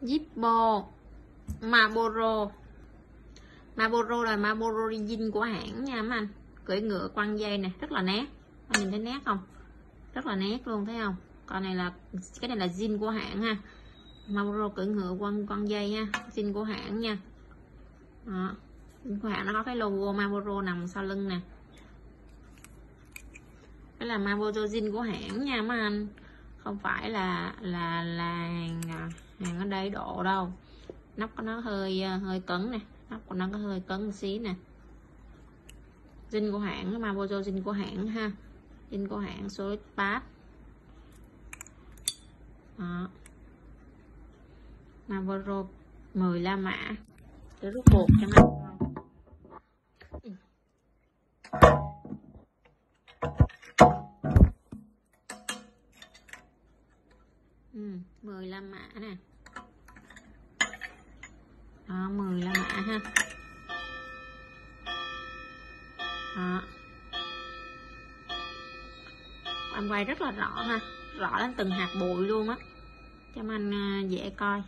Zippo, Marlboro. Marlboro là Marlboro zin của hãng nha mấy anh. Cưỡi ngựa quăng dây nè, rất là nét. Anh nhìn thấy nét không? Rất là nét luôn, thấy không? Còn này là cái này là zin của hãng ha. Marlboro cưỡi ngựa quăng dây ha, zin của hãng nha. Đó. Zin của hãng nó có cái logo Marlboro nằm sau lưng nè. Cái là Marlboro zin của hãng nha mấy anh. Không phải là hàng ở đây độ đâu. Nắp của nó hơi cứng nè, nắp của nó có hơi cứng một xí nè. Zin của hãng, Marlboro zin của hãng ha. Zin của hãng số pass. Đó. Marlboro 10 La Mã. Để rút bột cho nó ngon. Ừ, 10 La Mã nè. Đó, 10 La Mã ha. Đó. Anh quay rất là rõ ha, rõ đến từng hạt bụi luôn á, cho anh dễ coi.